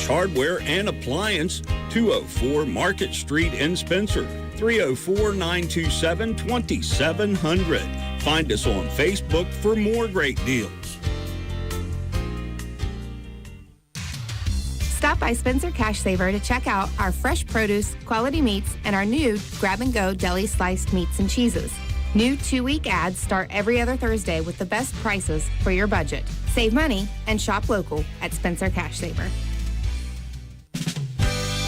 Hardware and Appliance, 204 Market Street in Spencer, 304-927-2700. Find us on Facebook for more great deals. Stop by Spencer Cash Saver to check out our fresh produce, quality meats, and our new grab-and-go deli sliced meats and cheeses. New 2-week ads start every other Thursday with the best prices for your budget. Save money and shop local at Spencer Cash Saver.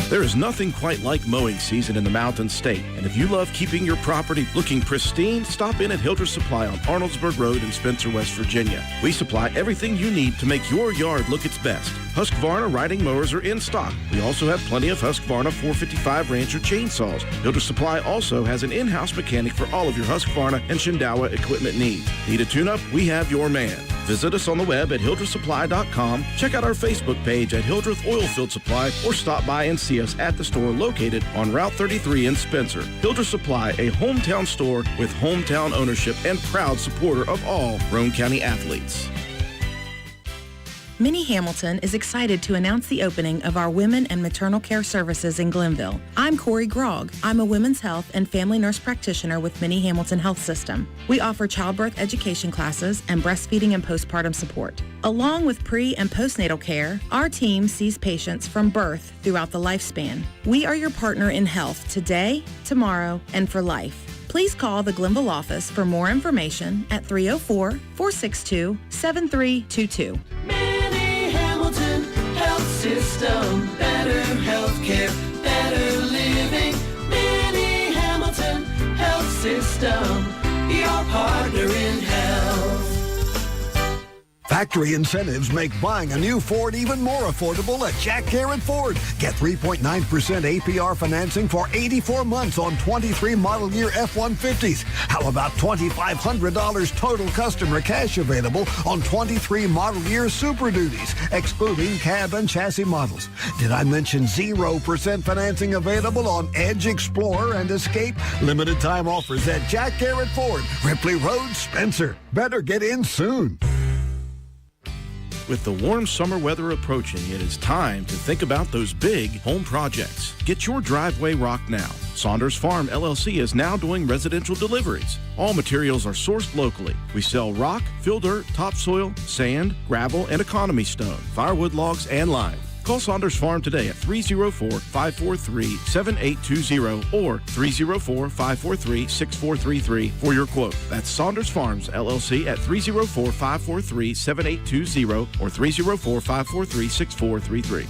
There is nothing quite like mowing season in the Mountain State, and if you love keeping your property looking pristine, stop in at Hildreth Supply on Arnoldsburg Road in Spencer, West Virginia. We supply everything you need to make your yard look its best. Husqvarna riding mowers are in stock. We also have plenty of Husqvarna 455 Rancher chainsaws. Hildreth Supply also has an in-house mechanic for all of your Husqvarna and Shindawa equipment needs. Need a tune-up? We have your man. Visit us on the web at hildrethsupply.com. Check out our Facebook page at Hildreth Oilfield Supply, or stop by and see us at the store located on Route 33 in Spencer. Hildreth Supply, a hometown store with hometown ownership and proud supporter of all Roane County athletes. Minnie Hamilton is excited to announce the opening of our Women and Maternal Care Services in Glenville. I'm Corey Grogg. I'm a women's health and family nurse practitioner with Minnie Hamilton Health System. We offer childbirth education classes and breastfeeding and postpartum support. Along with pre- and postnatal care, our team sees patients from birth throughout the lifespan. We are your partner in health today, tomorrow, and for life. Please call the Glenville office for more information at 304-462-7322. Health system, better health care, better living. Minnie Hamilton Health System, your partner in health. Factory incentives make buying a new Ford even more affordable at Jack Garrett Ford. Get 3.9% APR financing for 84 months on 23 model year F-150s. How about $2,500 total customer cash available on 23 model year Super Duties, excluding cab and chassis models? Did I mention 0% financing available on Edge, Explorer, and Escape? Limited time offers at Jack Garrett Ford, Ripley Road, Spencer. Better get in soon. With the warm summer weather approaching, it is time to think about those big home projects. Get your driveway rocked now. Saunders Farm LLC is now doing residential deliveries. All materials are sourced locally. We sell rock, fill dirt, topsoil, sand, gravel, and economy stone, firewood logs, and lime. Call Saunders Farm today at 304-543-7820 or 304-543-6433 for your quote. That's Saunders Farms, LLC at 304-543-7820 or 304-543-6433.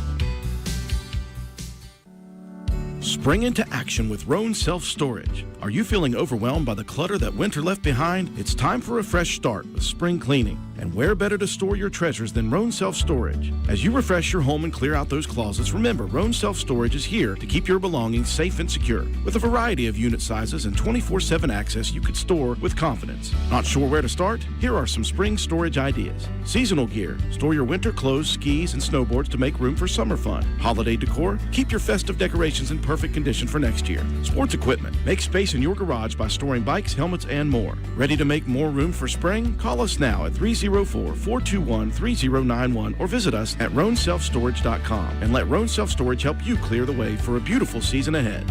Spring into action with Roane Self-Storage. Are you feeling overwhelmed by the clutter that winter left behind? It's time for a fresh start with spring cleaning. And where better to store your treasures than Roane Self-Storage? As you refresh your home and clear out those closets, remember, Roane Self-Storage is here to keep your belongings safe and secure. With a variety of unit sizes and 24/7 access, you could store with confidence. Not sure where to start? Here are some spring storage ideas. Seasonal gear. Store your winter clothes, skis, and snowboards to make room for summer fun. Holiday decor. Keep your festive decorations in perfect condition for next year. Sports equipment. Make space in your garage by storing bikes, helmets, and more. Ready to make more room for spring? Call us now at 304-421-3091 or visit us at RoaneSelfStorage.com and let Roane Self-Storage help you clear the way for a beautiful season ahead.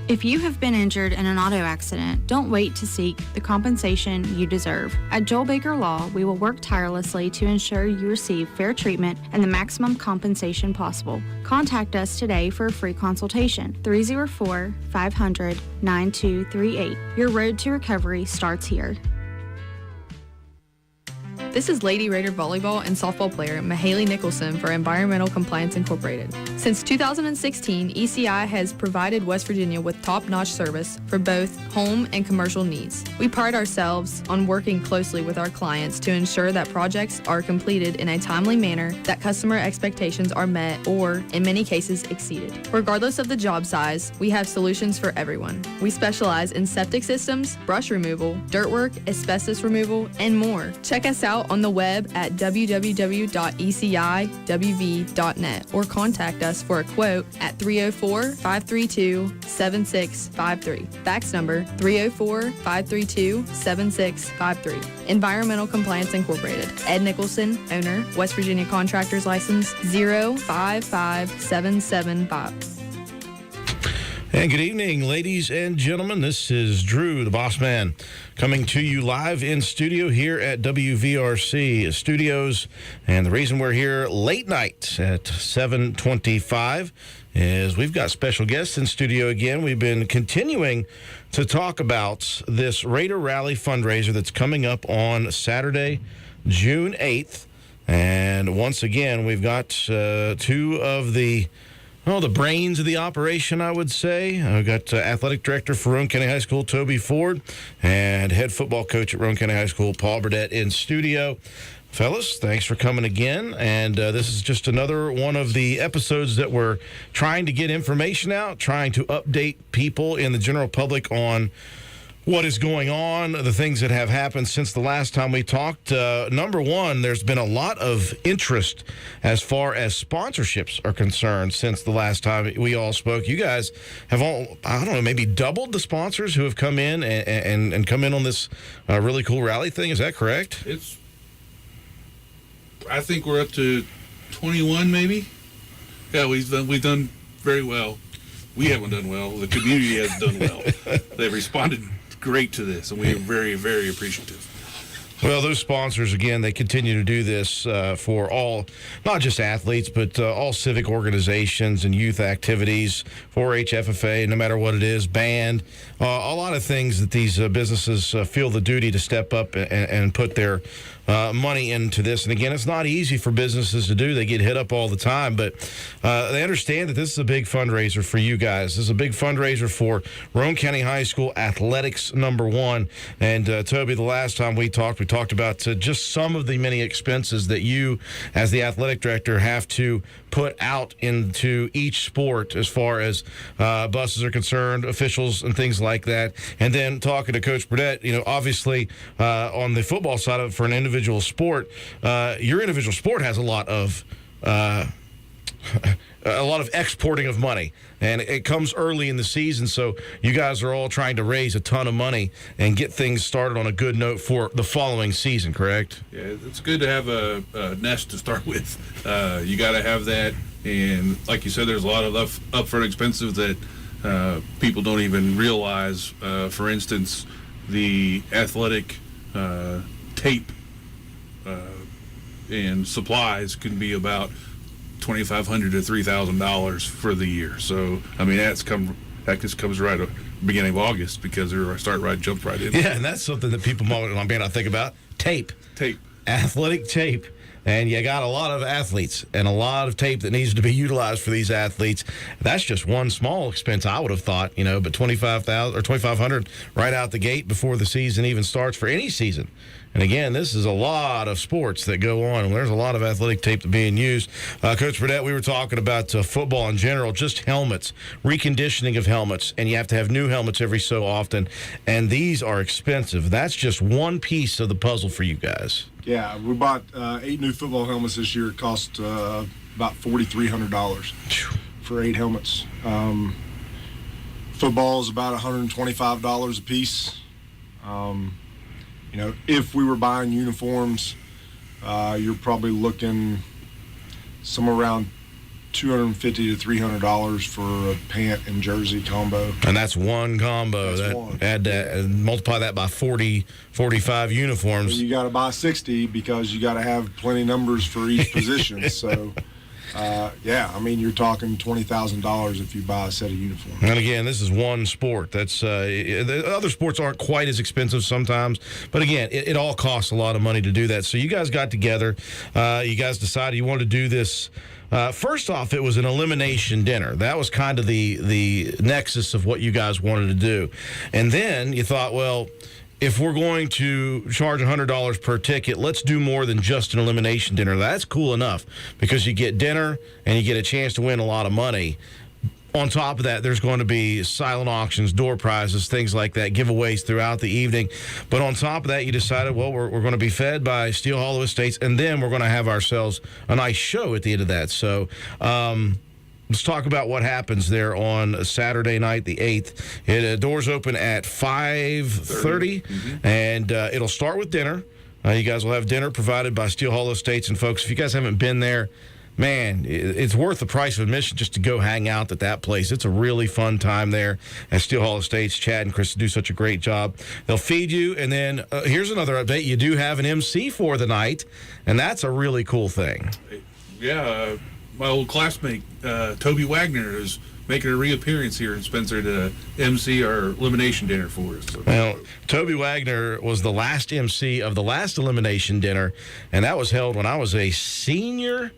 If you have been injured in an auto accident, don't wait to seek the compensation you deserve. At Joel Baker Law, we will work tirelessly to ensure you receive fair treatment and the maximum compensation possible. Contact us today for a free consultation. 304-500-9238. Your road to recovery starts here. This is Lady Raider volleyball and softball player Mahaley Nicholson for Environmental Compliance Incorporated. Since 2016, ECI has provided West Virginia with top-notch service for both home and commercial needs. We pride ourselves on working closely with our clients to ensure that projects are completed in a timely manner, that customer expectations are met or, in many cases, exceeded. Regardless of the job size, we have solutions for everyone. We specialize in septic systems, brush removal, dirt work, asbestos removal, and more. Check us out on the web at www.eciwv.net or contact us us for a quote at 304-532-7653. Fax number 304-532-7653. Environmental Compliance Incorporated. Ed Nicholson, owner, West Virginia Contractors License 055775. And good evening, ladies and gentlemen. This is Drew, the boss man, coming to you live in studio here at WVRC Studios. And the reason we're here late night at 7:25 is we've got special guests in studio again. We've been continuing to talk about this Raider Rally fundraiser that's coming up on Saturday, June 8th. And once again, we've got two of the brains of the operation, I would say. I've got athletic director for Roane County High School, Toby Ford, and head football coach at Roane County High School, Paul Burdette, in studio. Fellas, thanks for coming again. And this is just another one of the episodes that we're trying to get information out, trying to update people in the general public on what is going on, the things that have happened since the last time we talked. Number one, there's been a lot of interest as far as sponsorships are concerned since the last time we all spoke. You guys have maybe doubled the sponsors who have come in and come in on this really cool rally thing. Is that correct? I think we're up to 21, maybe. Yeah, we've done very well. We haven't done well. The community has done well. They've responded great to this, and we are very, very appreciative. Well, those sponsors, again, they continue to do this for all, not just athletes, but all civic organizations and youth activities, 4-H, FFA, no matter what it is, band, a lot of things that these businesses feel the duty to step up and put their money into this. And again, it's not easy for businesses to do. They get hit up all the time, but they understand that this is a big fundraiser for you guys. This is a big fundraiser for Roane County High School athletics, number one. And Toby, the last time we talked about just some of the many expenses that you, as the athletic director, have to put out into each sport as far as buses are concerned, officials and things like that. And then talking to Coach Burdette, obviously on the football side of it for an individual sport, your individual sport has a lot of exporting of money, and it comes early in the season, so you guys are all trying to raise a ton of money and get things started on a good note for the following season, correct? Yeah, it's good to have a nest to start with. You got to have that, and like you said, there's a lot of upfront expenses that people don't even realize. For instance, the athletic tape and supplies can be about $2,500 to $3,000 for the year. So that just comes right at the beginning of August because they're jump right in. Yeah, and that's something that people may not think about. Tape, athletic tape. And you got a lot of athletes and a lot of tape that needs to be utilized for these athletes. That's just one small expense, I would have thought, but $25,000 or $2,500 right out the gate before the season even starts for any season. And again, this is a lot of sports that go on, and there's a lot of athletic tape being used. Coach Burdette, we were talking about football in general, just helmets, reconditioning of helmets, and you have to have new helmets every so often, and these are expensive. That's just one piece of the puzzle for you guys. Yeah, we bought 8 new football helmets this year. It cost about $4,300 for 8 helmets. Football is about $125 a piece. If we were buying uniforms, you're probably looking somewhere around $250 to $300 for a pant and jersey combo. And that's one combo. Add that, multiply that by 40, 45 uniforms. And you got to buy 60 because you got to have plenty of numbers for each position. So, you're talking $20,000 if you buy a set of uniforms. And again, this is one sport. That's the other sports aren't quite as expensive sometimes, but again, it all costs a lot of money to do that. So you guys got together. You guys decided you wanted to do this. First off, it was an elimination dinner. That was kind of the nexus of what you guys wanted to do. And then you thought, well, if we're going to charge $100 per ticket, let's do more than just an elimination dinner. That's cool enough because you get dinner and you get a chance to win a lot of money. On top of that, there's going to be silent auctions, door prizes, things like that, giveaways throughout the evening. But on top of that, you decided, well, we're going to be fed by Steel Hollow Estates, and then we're going to have ourselves a nice show at the end of that. So let's talk about what happens there on Saturday night, the 8th. Doors open at 5:30, and it'll start with dinner. You guys will have dinner provided by Steel Hollow Estates. And, folks, if you guys haven't been there, man, it's worth the price of admission just to go hang out at that place. It's a really fun time there at Steel Hollow Estates. Chad and Chris do such a great job. They'll feed you, and then here's another update. You do have an MC for the night, and that's a really cool thing. Yeah, my old classmate, Toby Wagner, is making a reappearance here in Spencer to MC our elimination dinner for us. So. Well, Toby Wagner was the last MC of the last elimination dinner, and that was held when I was a senior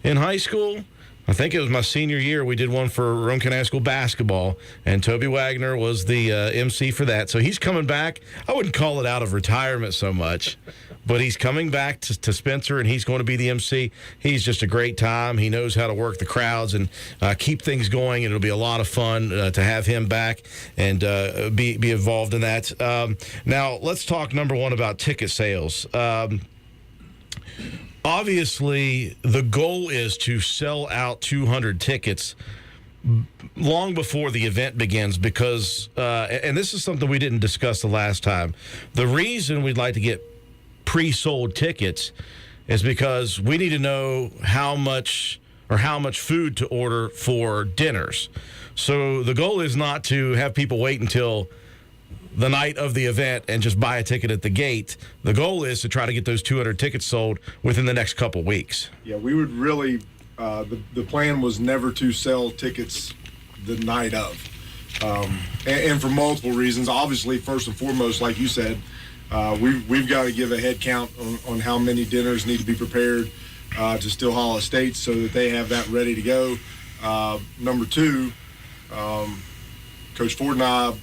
in high school. I think it was my senior year. We did one for Roane County High School basketball, and Toby Wagner was the MC for that. So he's coming back. I wouldn't call it out of retirement so much, but he's coming back to Spencer, and he's going to be the MC. He's just a great time. He knows how to work the crowds and keep things going, and it'll be a lot of fun to have him back and be involved in that. Now, let's talk, number one, about ticket sales. Obviously, the goal is to sell out 200 tickets long before the event begins because, and this is something we didn't discuss the last time, the reason we'd like to get pre-sold tickets is because we need to know how much food to order for dinners. So the goal is not to have people wait until the night of the event and just buy a ticket at the gate. The goal is to try to get those 200 tickets sold within the next couple weeks. Yeah, we would really, the plan was never to sell tickets the night of. And for multiple reasons. Obviously, first and foremost, like you said, we've got to give a head count on how many dinners need to be prepared to Steel Hollow Estates so that they have that ready to go. Number two, Coach Ford and I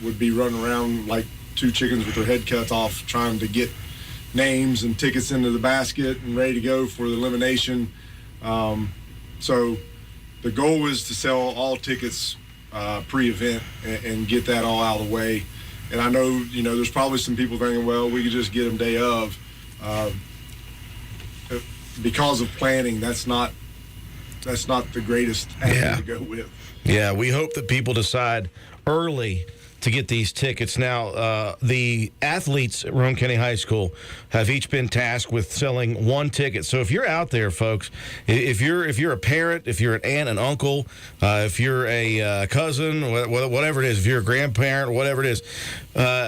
would be running around like two chickens with their head cut off trying to get names and tickets into the basket and ready to go for the elimination. So the goal is to sell all tickets pre-event and get that all out of the way. And I know, there's probably some people thinking, well, we could just get them day of. Because of planning, that's not the greatest avenue to go with. Yeah, we hope that people decide early to get these tickets. Now, the athletes at Roane County High School have each been tasked with selling one ticket. So if you're out there, folks, if you're a parent, if you're an aunt and uncle, if you're a cousin, whatever it is, if you're a grandparent, whatever it is,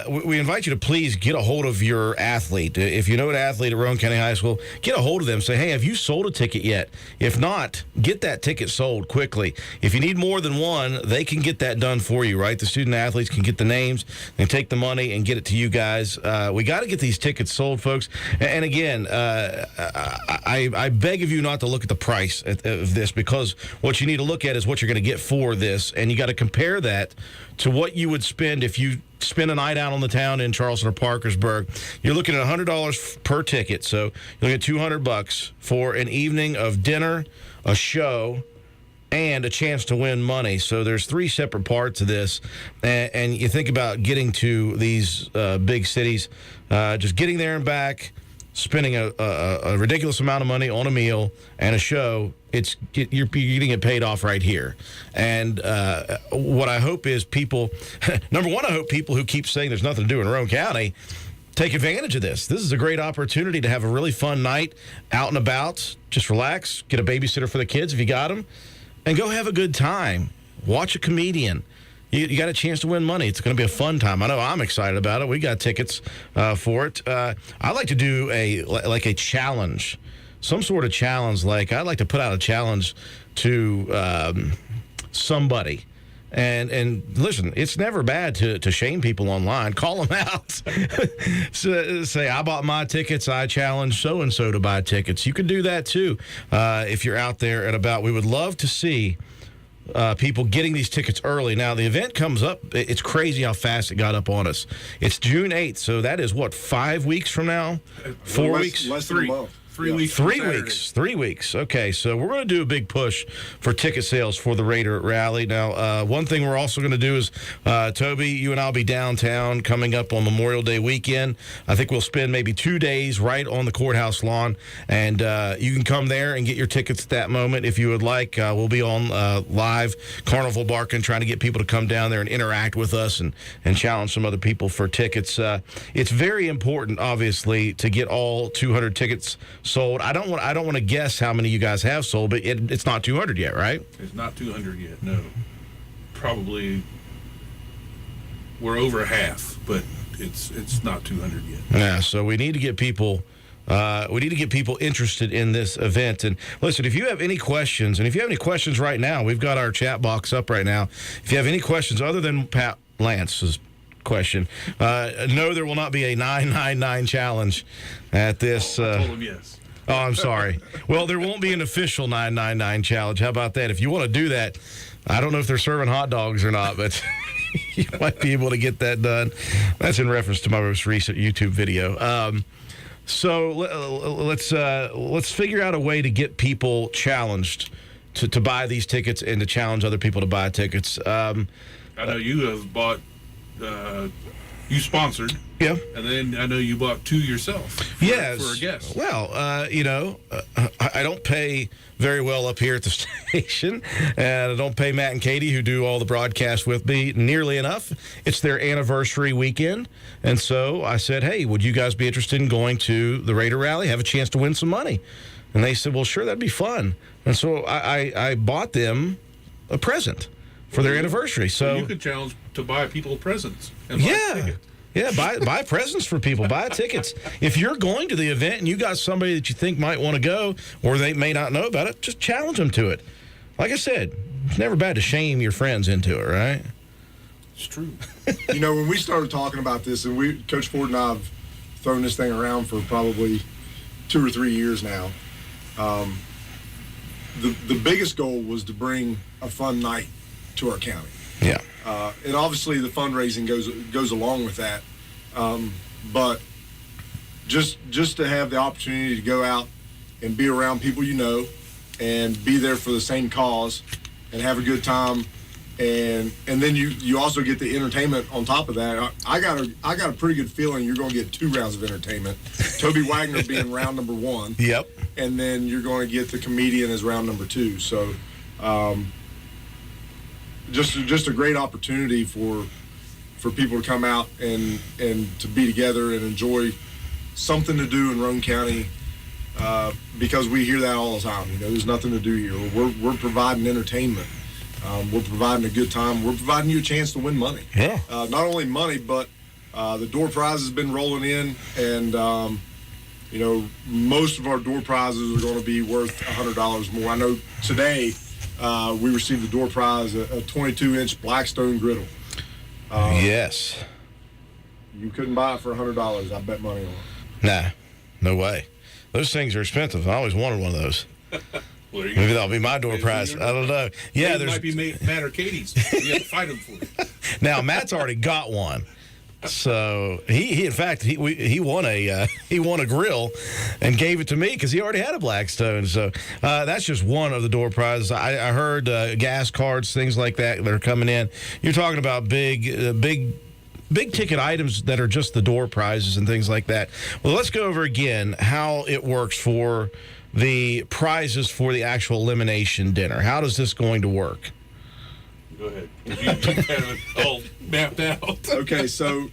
we invite you to please get a hold of your athlete. If you know an athlete at Roane County High School, get a hold of them. Say, hey, have you sold a ticket yet? If not, get that ticket sold quickly. If you need more than one, they can get that done for you, right? The student athletes can get the names and take the money and get it to you guys. We got to get these tickets sold, folks. And again, I beg of you not to look at the price of this, because what you need to look at is what you're going to get for this, and you got to compare that to what you would spend if you spend a night out on the town in Charleston or Parkersburg. You're looking at $100 per ticket, so you'll get $200 for an evening of dinner, a show, and a chance to win money. So there's three separate parts of this, and you think about getting to these big cities, just getting there and back, spending a ridiculous amount of money on a meal and a show. You're getting it paid off right here. And what I hope is people, number one, I hope people who keep saying there's nothing to do in Roane County take advantage of this. This is a great opportunity to have a really fun night out and about. Just relax, get a babysitter for the kids if you got them, and go have a good time. Watch a comedian. You got a chance to win money. It's going to be a fun time. I know I'm excited about it. We got tickets for it. I'd like to do a challenge, some sort of challenge. Like, I'd like to put out a challenge to somebody. And listen, it's never bad to shame people online. Call them out. Say, I bought my tickets. I challenge so-and-so to buy tickets. You can do that, too, if you're out there and about. We would love to see people getting these tickets early. Now, the event comes up. It's crazy how fast it got up on us. It's June 8th, so that is, 5 weeks from now? 4 weeks? Less than a month. 3 weeks. 3 weeks. 3 weeks. Okay, so we're going to do a big push for ticket sales for the Raider Rally. Now, one thing we're also going to do is, Toby, you and I will be downtown coming up on Memorial Day weekend. I think we'll spend maybe 2 days right on the courthouse lawn, and you can come there and get your tickets at that moment if you would like. We'll be on live Carnival Barking, trying to get people to come down there and interact with us and challenge some other people for tickets. It's very important, obviously, to get all 200 tickets sold. I don't want to guess how many you guys have sold, but it's not 200 yet, right? It's not 200 yet. No, probably we're over half, but it's not 200 yet. Yeah, so we need to get people. We need to get people interested in this event. And listen, if you have any questions, and if you have any questions right now, we've got our chat box up right now. If you have any questions other than Pat Lance's question, no, there will not be a 999 challenge at this. I told him yes. Oh, I'm sorry. Well, there won't be an official 999 challenge. How about that? If you want to do that, I don't know if they're serving hot dogs or not, but you might be able to get that done. That's in reference to my most recent YouTube video. So let's figure out a way to get people challenged to buy these tickets and to challenge other people to buy tickets. I know you have bought. You sponsored. Yeah. And then I know you bought 2 yourself. For a guest. Well, I don't pay very well up here at the station, and I don't pay Matt and Katie, who do all the broadcasts with me, nearly enough. It's their anniversary weekend, and so I said, hey, would you guys be interested in going to the Raider Rally, have a chance to win some money? And they said, well, sure, that'd be fun. And so I bought them a present for their anniversary. So you could challenge to buy people presents. And buy tickets. Yeah, buy presents for people. Buy tickets. If you're going to the event and you got somebody that you think might want to go, or they may not know about it, just challenge them to it. Like I said, it's never bad to shame your friends into it, right? It's true. When we started talking about this, and Coach Ford and I have thrown this thing around for probably 2 or 3 years now, the biggest goal was to bring a fun night to our county. Yeah. And obviously the fundraising goes along with that. But just to have the opportunity to go out and be around people and be there for the same cause and have a good time, and then you also get the entertainment on top of that. I got a pretty good feeling you're going to get 2 rounds of entertainment. Toby Wagner being round number 1. Yep. And then you're going to get the comedian as round number 2. So just a great opportunity for people to come out and to be together and enjoy something to do in Roane County, because we hear that all the time. There's nothing to do here. We're providing entertainment. We're providing a good time. We're providing you a chance to win money. Yeah. Not only money, but the door prize has been rolling in, and most of our door prizes are going to be worth $100 more. I know today we received the door prize, a 22-inch Blackstone griddle. Yes. You couldn't buy it for $100. I bet money on it. Nah, no way. Those things are expensive. I always wanted one of those. Well, maybe that'll be my door prize. I don't know. Yeah, it might be Matt or Katie's. You have to fight them for it. Now Matt's already got one. So he in fact he won a grill and gave it to me because he already had a Blackstone. So that's just one of the door prizes. I heard gas cards, things like that are coming in. You're talking about big ticket items that are just the door prizes and things like that. Well, let's go over again how it works for the prizes for the actual elimination dinner. How does this going to work? Go ahead. You have it all mapped out. Okay, so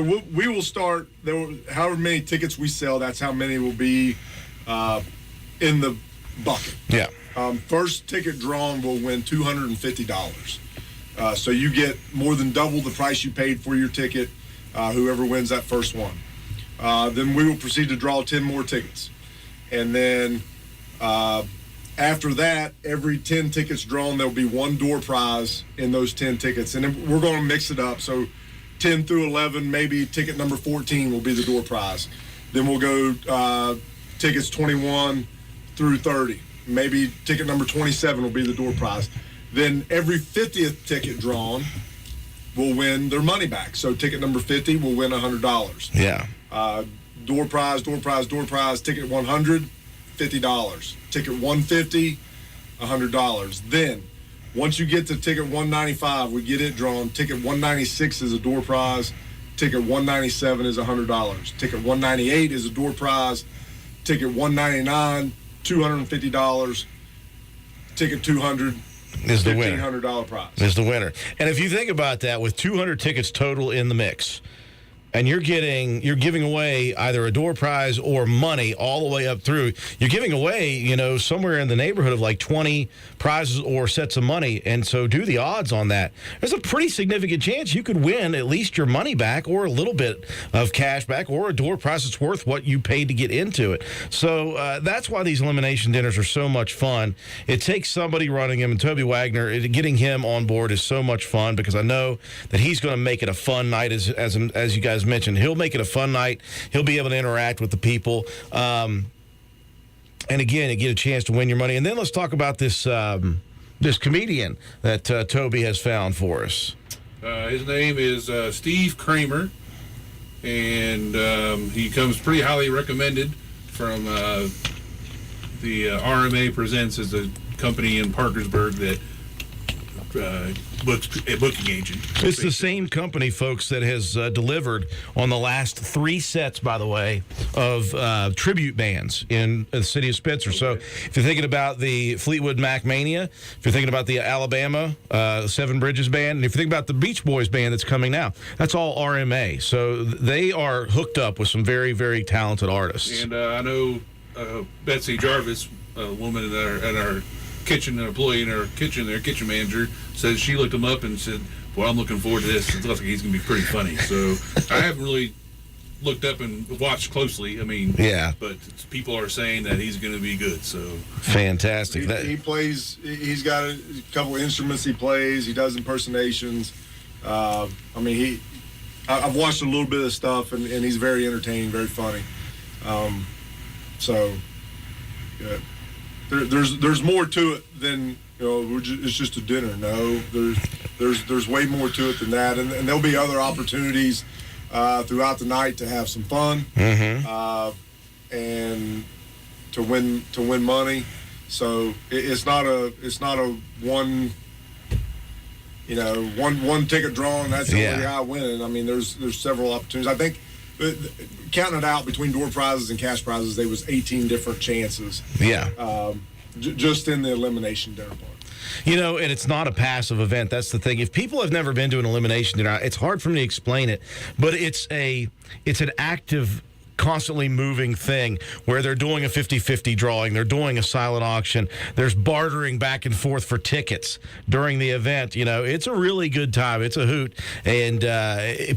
we will start. However many tickets we sell, that's how many will be in the bucket. Yeah. First ticket drawn will win $250. So you get more than double the price you paid for your ticket, whoever wins that first one. Then we will proceed to draw 10 more tickets. And then after that, every 10 tickets drawn, there'll be one door prize in those 10 tickets. And then we're going to mix it up. So 10 through 11, maybe ticket number 14 will be the door prize. Then we'll go tickets 21 through 30. Maybe ticket number 27 will be the door prize. Then every 50th ticket drawn will win their money back. So ticket number 50 will win $100. Yeah. door prize, ticket 100, $50. Ticket 150, $100. Then, once you get to ticket 195, we get it drawn. Ticket 196 is a door prize. Ticket 197 is $100. Ticket 198 is a door prize. Ticket 199, $250. Ticket 200 is the winner. $1,500 prize. Is the winner. And if you think about that, with 200 tickets total in the mix, and you're giving away either a door prize or money all the way up through, you're giving away, somewhere in the neighborhood of like 20 prizes or sets of money. And so do the odds on that. There's a pretty significant chance you could win at least your money back or a little bit of cash back or a door prize that's worth what you paid to get into it. So that's why these elimination dinners are so much fun. It takes somebody running them, and Toby Wagner, getting him on board is so much fun because I know that he's going to make it a fun night as you guys mentioned. He'll make it a fun night. He'll be able to interact with the people. And again, you get a chance to win your money. And then let's talk about this this comedian that Toby has found for us. His name is Steve Kramer, and he comes pretty highly recommended from the RMA Presents, as a company in Parkersburg that books a booking agent. It's the same company, folks, that has delivered on the last 3 sets, by the way, of tribute bands in the city of Spencer. Okay. So if you're thinking about the Fleetwood Mac Mania, if you're thinking about the Alabama Seven Bridges Band, and if you think about the Beach Boys Band that's coming now, that's all RMA. So they are hooked up with some very, very talented artists. And I know Betsy Jarvis, a woman at our kitchen, an employee in our kitchen, their kitchen manager, says she looked him up and said, "Well, I'm looking forward to this. It looks like he's going to be pretty funny." So I haven't really looked up and watched closely. I mean, yeah, but people are saying that he's going to be good. So fantastic. He plays. He's got a couple of instruments he plays. He does impersonations. I mean, I've watched a little bit of stuff, and he's very entertaining, very funny. So. Yeah. There's more to it than it's just a dinner. No, there's way more to it than that, and there'll be other opportunities throughout the night to have some fun, and to win money. So it's not a one ticket draw and that's the only guy winning. I mean, there's several opportunities. I think. Counting it out between door prizes and cash prizes, there was 18 different chances. Yeah. Just in the elimination dinner part. And it's not a passive event. That's the thing. If people have never been to an elimination dinner, it's hard for me to explain it, but it's an active, constantly moving thing where they're doing a 50-50 drawing, they're doing a silent auction, there's bartering back and forth for tickets during the event. It's a really good time. It's a hoot, and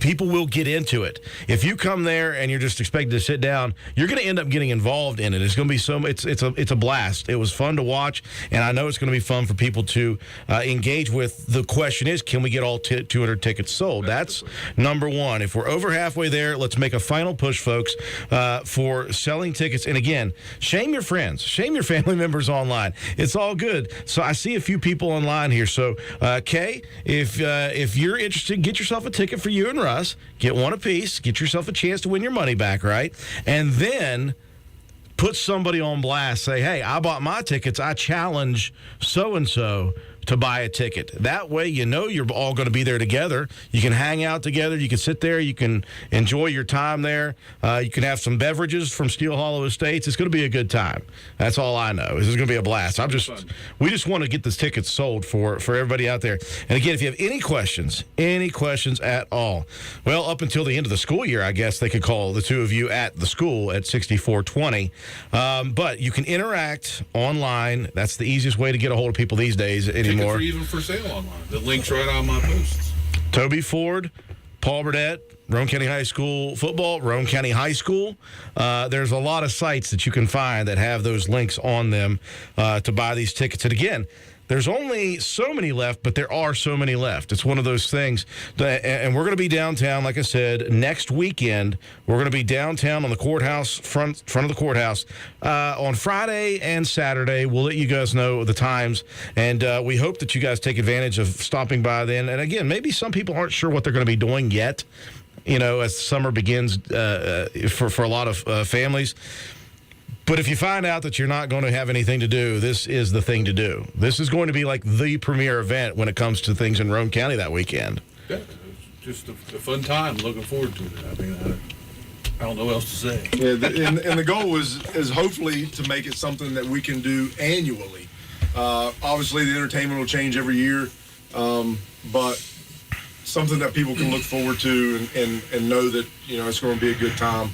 people will get into it. If you come there and you're just expected to sit down, you're going to end up getting involved in it. It's going to be it's a blast. It was fun to watch, and I know it's going to be fun for people to engage with. The question is, can we get all 200 tickets sold? That's number one. If we're over halfway there, let's make a final push, folks, for selling tickets. And again, shame your friends, shame your family members online. It's all good. So I see a few people online here. So Kay, if you're interested, get yourself a ticket for you and Russ. Get one apiece. Get yourself a chance to win your money back, right? And then put somebody on blast. Say, hey, I bought my tickets. I challenge so-and-so to buy a ticket. That way you're all going to be there together. You can hang out together. You can sit there. You can enjoy your time there. You can have some beverages from Steel Hollow Estates. It's going to be a good time. That's all I know. This is going to be a blast. We just want to get this tickets sold for everybody out there. And again, if you have any questions at all, well, up until the end of the school year, I guess they could call the two of you at the school at 6420. But you can interact online. That's the easiest way to get a hold of people these days anymore. Tickets are even for sale online. The link's right on my posts. Toby Ford, Paul Burdette, Roane County High School football, Roane County High School. There's a lot of sites that you can find that have those links on them to buy these tickets. And again, there's only so many left, but there are so many left. It's one of those things. And we're going to be downtown, like I said, next weekend. We're going to be downtown on the courthouse, front of the courthouse, on Friday and Saturday. We'll let you guys know the times. And we hope that you guys take advantage of stopping by then. And again, maybe some people aren't sure what they're going to be doing yet. as summer begins for a lot of families. But if you find out that you're not going to have anything to do, this is the thing to do. This is going to be like the premier event when it comes to things in Roane County that weekend. Yeah, it's just a fun time. Looking forward to it. I mean, I don't know what else to say. Yeah, and the goal is hopefully to make it something that we can do annually. Obviously, the entertainment will change every year, but something that people can look forward to and know that it's going to be a good time.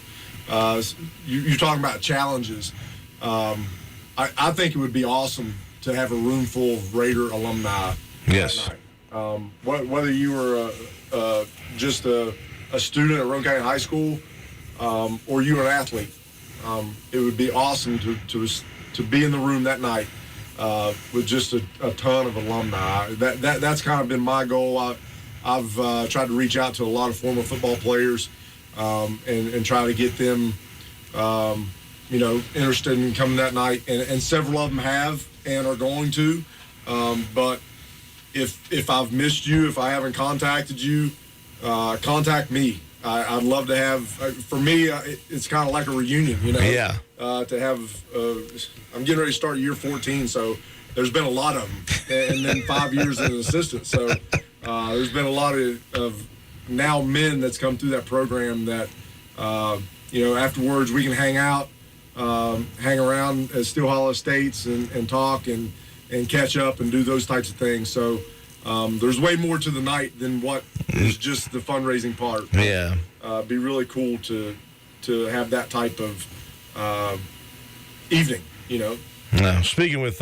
You're talking about challenges. I think it would be awesome to have a room full of Raider alumni. Yes. That night. Whether you were just a student at Roane County High School or you were an athlete, it would be awesome to be in the room that night with just a ton of alumni. That's kind of been my goal. I've tried to reach out to a lot of former football players. And try to get them, interested in coming that night. And several of them have and are going to. But if I've missed you, if I haven't contacted you, contact me. I'd love to have, for me, it's kind of like a reunion, Yeah. To have, I'm getting ready to start year 14, so there's been a lot of them. And then 5 years as an assistant. So there's been a lot of now men that's come through that program that, afterwards we can hang out, hang around at Steel Hollow Estates and talk and catch up and do those types of things. So there's way more to the night than what is just the fundraising part. Yeah. Be really cool to have that type of evening, Speaking with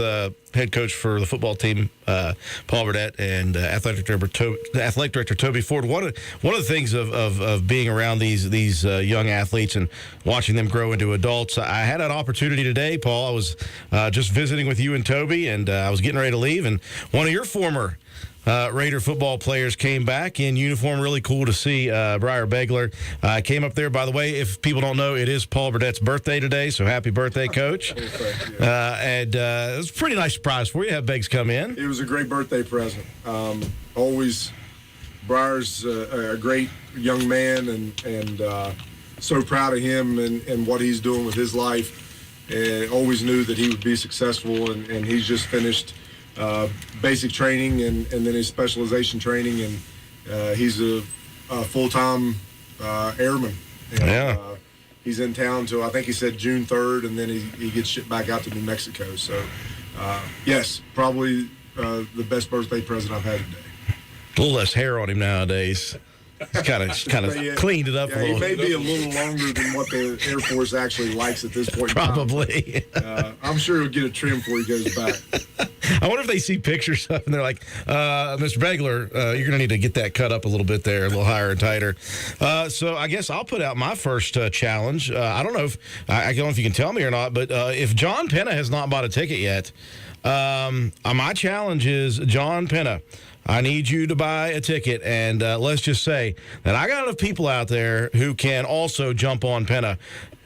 head coach for the football team, Paul Burdette, and athletic director Toby Ford, one of the things of being around these young athletes and watching them grow into adults, I had an opportunity today, Paul. I was just visiting with you and Toby, and I was getting ready to leave, and one of your former Raider football players came back in uniform. Really cool to see. Briar Begler came up there. By the way, if people don't know, it is Paul Burdette's birthday today, so happy birthday, Coach. And it was a pretty nice surprise for you to have Beggs come in. It was a great birthday present. Always, Briar's a great young man, and so proud of him and what he's doing with his life. And always knew that he would be successful, and he's just finished basic training and then his specialization training, and he's a full-time airman. And, he's in town till I think he said June 3rd, and then he gets shipped back out to New Mexico. So, yes, probably the best birthday present I've had today. A little less hair on him nowadays. He's kind of cleaned it up a little. He may be a little longer than what the Air Force actually likes at this point. Probably. I'm sure he'll get a trim before he goes back. I wonder if they see pictures of and they're like, Mr. Begler, you're going to need to get that cut up a little bit there, a little higher and tighter. So I guess I'll put out my first challenge. I don't know if you can tell me or not, but if John Penna has not bought a ticket yet, my challenge is, John Penna, I need you to buy a ticket, and let's just say that I got enough people out there who can also jump on Penna.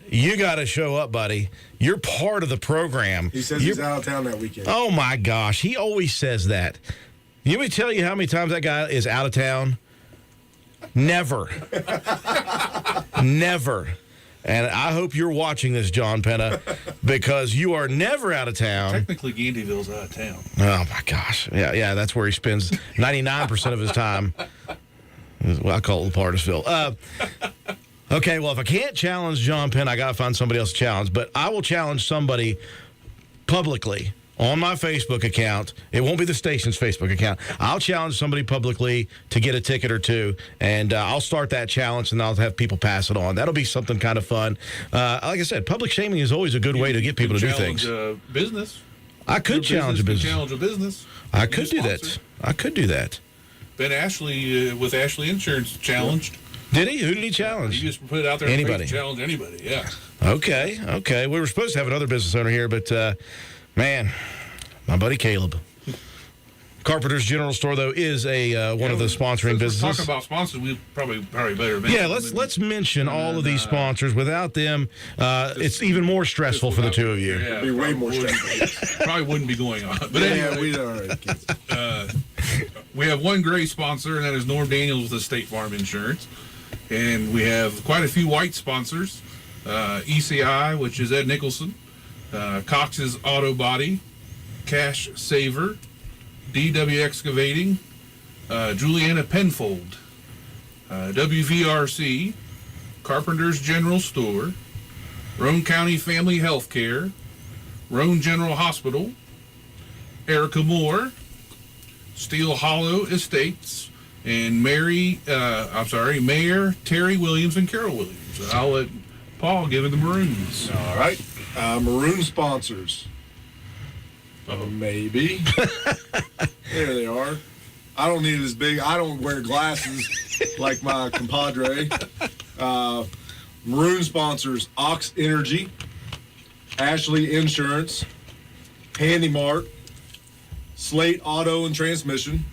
You got to show up, buddy. You're part of the program. He says he's out of town that weekend. Oh, my gosh. He always says that. Let me tell you how many times that guy is out of town. Never. Never. And I hope you're watching this, John Penna, because you are never out of town. Technically, Gandyville's out of town. Oh, my gosh. Yeah, that's where he spends 99% of his time. Well, I call it Lepardisville. Okay, well, if I can't challenge John Penn, I got to find somebody else to challenge. But I will challenge somebody publicly on my Facebook account. It won't be the station's Facebook account. I'll challenge somebody publicly to get a ticket or two, and I'll start that challenge, and I'll have people pass it on. That'll be something kind of fun. Like I said, public shaming is always a good way to get people to do things. Challenge a business. I could challenge a business. Challenge a business. I could do that. I could do that. Ben Ashley with Ashley Insurance challenged. Did he? Who did he challenge? He just put it out there. Anybody. Challenge anybody, yeah. Okay. We were supposed to have another business owner here, but, man, my buddy Caleb. Carpenter's General Store, though, is one of the sponsoring businesses. Talking about sponsors, we probably better mention. Yeah, let's mention all of these sponsors. Without them, it's even more stressful for the two of you. Yeah, it'd be way more stressful. Probably wouldn't be going on. But anyway, we have one great sponsor, and that is Norm Daniels with the State Farm Insurance. And we have quite a few white sponsors. ECI, which is Ed Nicholson, Cox's Auto Body, Cash Saver, DW Excavating, Juliana Penfold, WVRC, Carpenter's General Store, Roane County Family Health Care, Roane General Hospital, Erica Moore, Steel Hollow Estates, and Mayor Terry Williams and Carol Williams. I'll let Paul give it the Maroons. All right. Maroon sponsors. Maybe. There they are. I don't need it as big. I don't wear glasses like my compadre. Maroon sponsors: Ox Energy, Ashley Insurance, Handy Mart, Slate Auto and Transmission,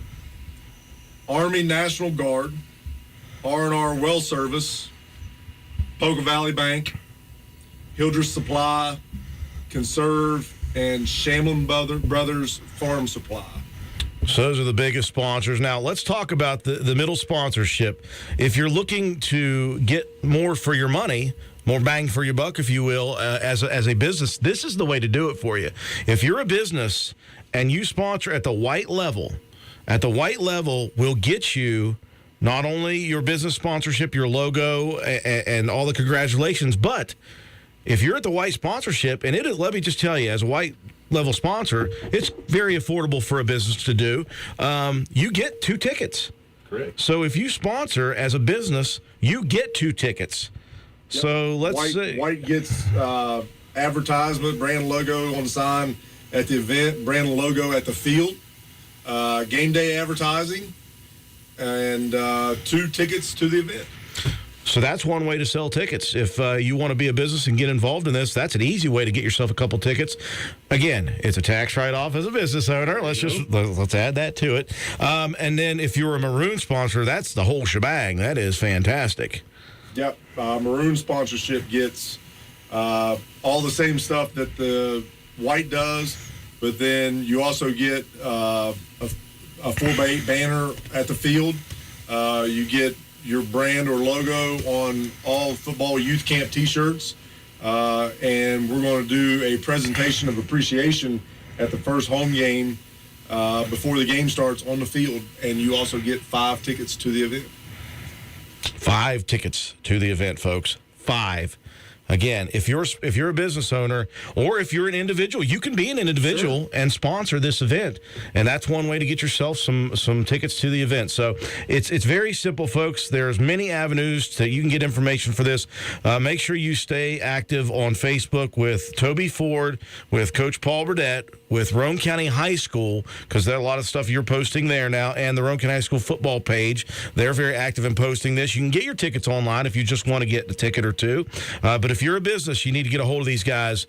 Army National Guard, R&R Well Service, Poca Valley Bank, Hildreth Supply, Conserve, and Shamlin Brothers Farm Supply. So those are the biggest sponsors. Now, let's talk about the middle sponsorship. If you're looking to get more for your money, more bang for your buck, if you will, as a business, this is the way to do it for you. If you're a business and you sponsor at the white level will get you not only your business sponsorship, your logo, and all the congratulations, but if you're at the white sponsorship, and let me just tell you, as a white level sponsor, it's very affordable for a business to do. You get 2 tickets. Correct. So if you sponsor as a business, you get 2 tickets. Yep. So let's see. White gets advertisement, brand logo on the sign at the event, brand logo at the field, game day advertising, and 2 tickets to the event. So that's one way to sell tickets. If you want to be a business and get involved in this, that's an easy way to get yourself a couple tickets. Again, it's a tax write-off as a business owner. Let's add that to it. And then if you're a Maroon sponsor, that's the whole shebang. That is fantastic. Yep. Maroon sponsorship gets all the same stuff that the white does, but then you also get a 4x8 banner at the field. You get your brand or logo on all football youth camp T-shirts, and we're going to do a presentation of appreciation at the first home game before the game starts on the field, and you also get 5 tickets to the event. 5 tickets to the event, folks. 5. Again, if you're a business owner or if you're an individual, you can be an individual and sponsor this event, and that's one way to get yourself some tickets to the event. So it's very simple, folks. There's many avenues that you can get information for this. Make sure you stay active on Facebook with Toby Ford, with Coach Paul Burdette, with Roane County High School, because there's a lot of stuff you're posting there now, and the Roane County High School football page. They're very active in posting this. You can get your tickets online if you just want to get a ticket or 2. But if you're a business, you need to get a hold of these guys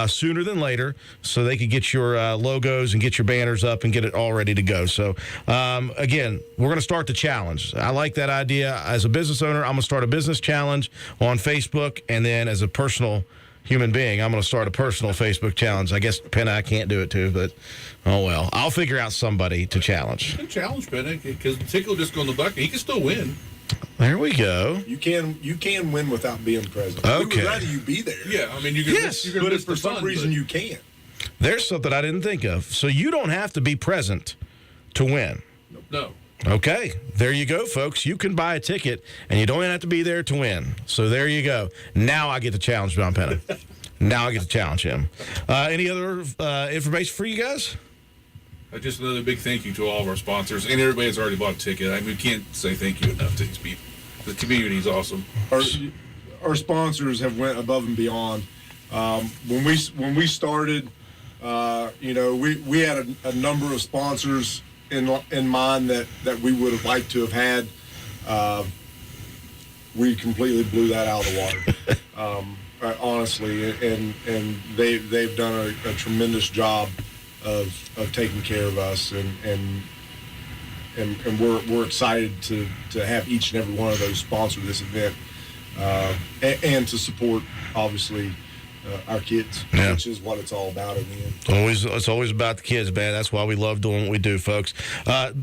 sooner than later so they can get your logos and get your banners up and get it all ready to go. So, again, we're going to start the challenge. I like that idea. As a business owner, I'm going to start a business challenge on Facebook, and then as a personal human being, I'm going to start a personal Facebook challenge. I guess Penna, I can't do it too, but oh well. I'll figure out somebody to challenge. You can challenge Penna because the ticket will just go in the bucket. He can still win. There we go. You can win without being present. Okay. We would rather you be there. Yeah, I mean, you can. Yes. You can but miss if for some reason you can't. There's something I didn't think of. So you don't have to be present to win. No. Okay, there you go, folks. You can buy a ticket, and you don't even have to be there to win. So there you go. Now I get to challenge John Penna. Now I get to challenge him. Any other information for you guys? Just another big thank you to all of our sponsors and everybody that's already bought a ticket. I mean, we can't say thank you enough to these people. The community is awesome. Our sponsors have went above and beyond. When we started, we had a number of sponsors in mind that we would have liked to have had. We completely blew that out of the water, honestly, and they've done a tremendous job of taking care of us, and we're excited to have each and every one of those sponsor this event, and to support, obviously, our kids, Yeah. which is what it's all about in the end. It's always about the kids, man. That's why we love doing what we do, folks.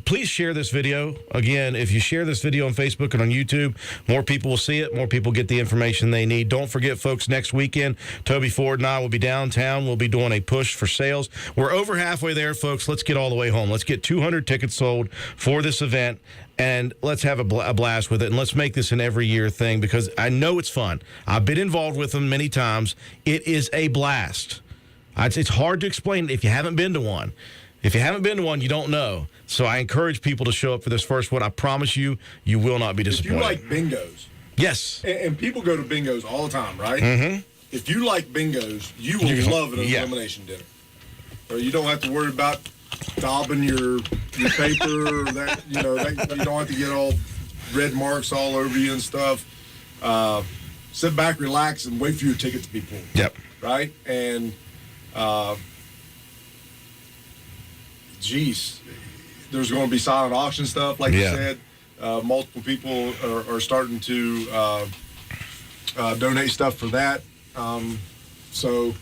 Please share this video. Again, if you share this video on Facebook and on YouTube, more people will see it. More people get the information they need. Don't forget, folks, next weekend, Toby Ford and I will be downtown. We'll be doing a push for sales. We're over halfway there, folks. Let's get all the way home. Let's get 200 tickets sold for this event. And let's have a blast with it, and let's make this an every year thing because I know it's fun. I've been involved with them many times. It is a blast. It's hard to explain if you haven't been to one. If you haven't been to one, you don't know. So I encourage people to show up for this first one. I promise you, you will not be disappointed. If you like bingos. Yes. And people go to bingos all the time, right? Mm-hmm. If you like bingos, you will love an elimination dinner. Or you don't have to worry about daubing your paper, or that you don't have to get all red marks all over you and stuff. Sit back, relax, and wait for your ticket to be pulled. Yep. Right? And there's going to be silent auction stuff, like you said. Multiple people are starting to donate stuff for that. So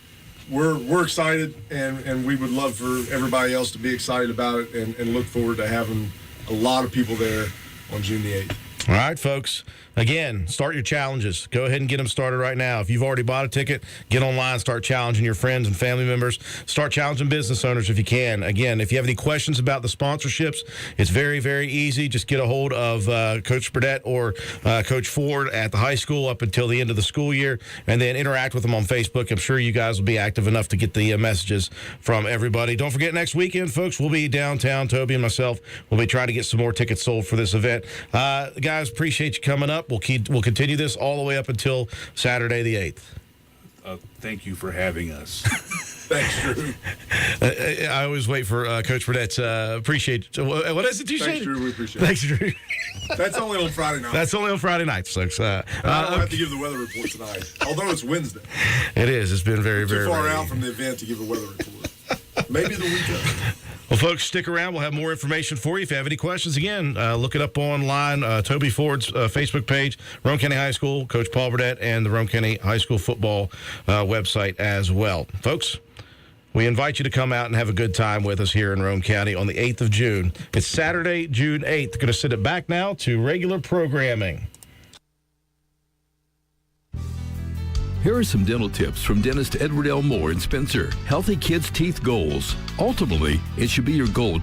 we're excited, and we would love for everybody else to be excited about it and look forward to having a lot of people there on June the 8th. All right, folks. Again, start your challenges. Go ahead and get them started right now. If you've already bought a ticket, get online, start challenging your friends and family members. Start challenging business owners if you can. Again, if you have any questions about the sponsorships, it's very, very easy. Just get a hold of Coach Burdette or Coach Ford at the high school up until the end of the school year, and then interact with them on Facebook. I'm sure you guys will be active enough to get the messages from everybody. Don't forget, next weekend, folks, we'll be downtown. Toby and myself will be trying to get some more tickets sold for this event. Guys, appreciate you coming up. We'll continue this all the way up until Saturday the 8th. Thank you for having us. Thanks, Drew. I always wait for Coach Burdette's appreciate. What is it you say? Thanks, Drew. We appreciate it. Thanks, Drew. That's only on Friday night. That's only on Friday nights, folks. I don't have to give the weather report tonight, although it's Wednesday. It is. It's been very, very too far rainy. out from the event to give a weather report. Maybe the weekend. Well, folks, stick around. We'll have more information for you. If you have any questions, again, look it up online. Toby Ford's Facebook page, Roane County High School, Coach Paul Burdette, and the Roane County High School football website as well. Folks, we invite you to come out and have a good time with us here in Roane County on the 8th of June. It's Saturday, June 8th. Going to send it back now to regular programming. Here are some dental tips from dentist Edward L. Moore in Spencer. Healthy kids' teeth goals. Ultimately, it should be your goal to